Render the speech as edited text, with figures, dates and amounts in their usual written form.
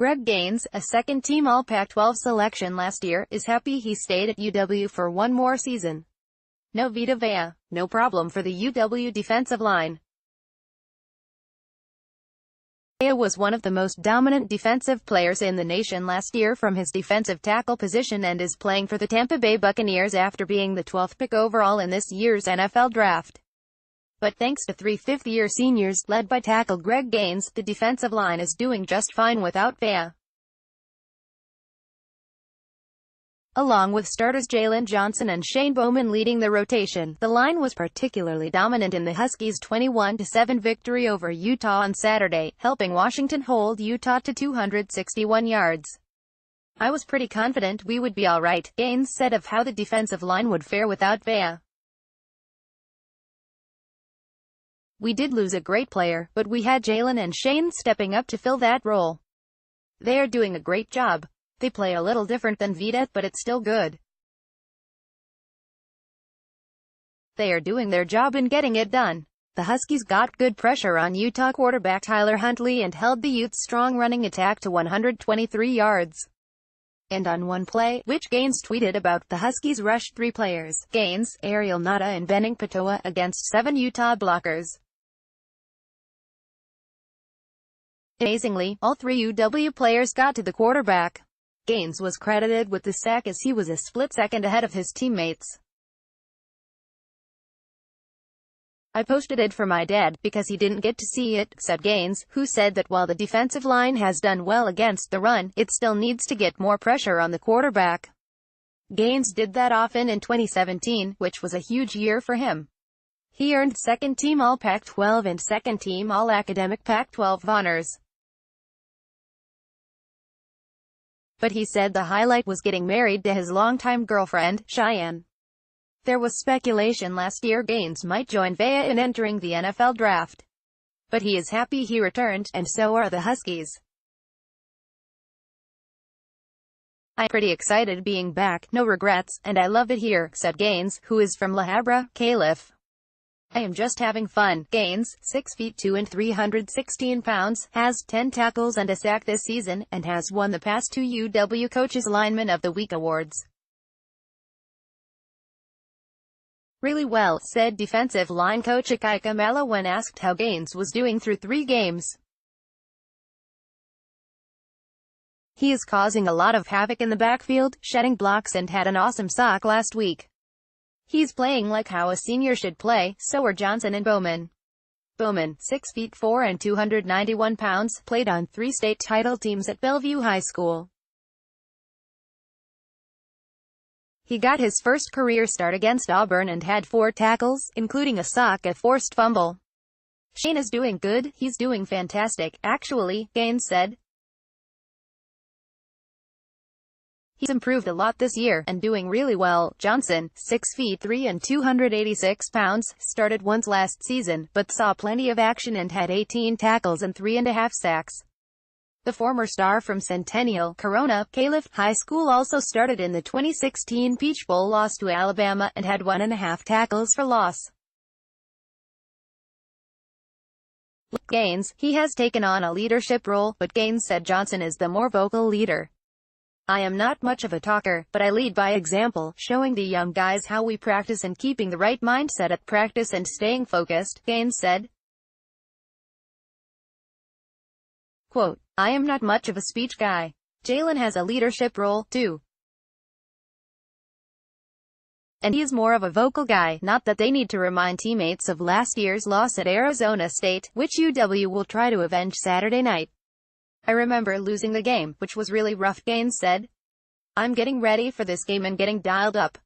Greg Gaines, a second-team All-Pac-12 selection last year, is happy he stayed at UW for one more season. No Vita Vea, no problem for the UW defensive line. Vea was one of the most dominant defensive players in the nation last year from his defensive tackle position and is playing for the Tampa Bay Buccaneers after being the 12th pick overall in this year's NFL Draft. But thanks to three fifth-year seniors, led by tackle Greg Gaines, the defensive line is doing just fine without Vea. Along with starters Jalen Johnson and Shane Bowman leading the rotation, the line was particularly dominant in the Huskies' 21-7 victory over Utah on Saturday, helping Washington hold Utah to 261 yards. "I was pretty confident we would be all right," Gaines said of how the defensive line would fare without Vea. "We did lose a great player, but we had Jalen and Shane stepping up to fill that role. They are doing a great job. They play a little different than Vita, but it's still good. They are doing their job in getting it done." The Huskies got good pressure on Utah quarterback Tyler Huntley and held the Utes' strong running attack to 123 yards. And on one play, which Gaines tweeted about, the Huskies rushed three players, Gaines, Ariel Nada and Benning Patoa, against 7 Utah blockers. Amazingly, all three UW players got to the quarterback. Gaines was credited with the sack as he was a split second ahead of his teammates. "I posted it for my dad, because he didn't get to see it," said Gaines, who said that while the defensive line has done well against the run, it still needs to get more pressure on the quarterback. Gaines did that often in 2017, which was a huge year for him. He earned second-team All-Pac-12 and second-team All-Academic Pac-12 honors. But he said the highlight was getting married to his longtime girlfriend, Cheyenne. There was speculation last year Gaines might join Vea in entering the NFL Draft. But he is happy he returned, and so are the Huskies. "I'm pretty excited being back, no regrets, and I love it here," said Gaines, who is from La Habra, Calif. "I am just having fun." Gaines, 6'2" and 316 pounds, has 10 tackles and a sack this season, and has won the past 2 UW Coaches Lineman of the Week awards. "Really well," said defensive line coach Akai Kamala when asked how Gaines was doing through 3 games. "He is causing a lot of havoc in the backfield, shedding blocks and had an awesome sack last week. He's playing like how a senior should play, so are Johnson and Bowman." Bowman, 6'4" and 291 pounds, played on 3 state title teams at Bellevue High School. He got his first career start against Auburn and had 4 tackles, including a sack and forced fumble. "Shane is doing good, he's doing fantastic, actually," Gaines said. "He's improved a lot this year, and doing really well." Johnson, 6'3" and 286 pounds, started once last season, but saw plenty of action and had 18 tackles and 3.5 sacks. The former star from Centennial, Corona, Calif High School also started in the 2016 Peach Bowl loss to Alabama, and had 1.5 tackles for loss. Gaines, he has taken on a leadership role, but Gaines said Johnson is the more vocal leader. "I am not much of a talker, but I lead by example, showing the young guys how we practice and keeping the right mindset at practice and staying focused," Gaines said. Quote, "I am not much of a speech guy. Jalen has a leadership role, too. And he is more of a vocal guy, not that they need to remind teammates of last year's loss at Arizona State, which UW will try to avenge Saturday night. I remember losing the game, which was really rough," Gaines said. "I'm getting ready for this game and getting dialed up.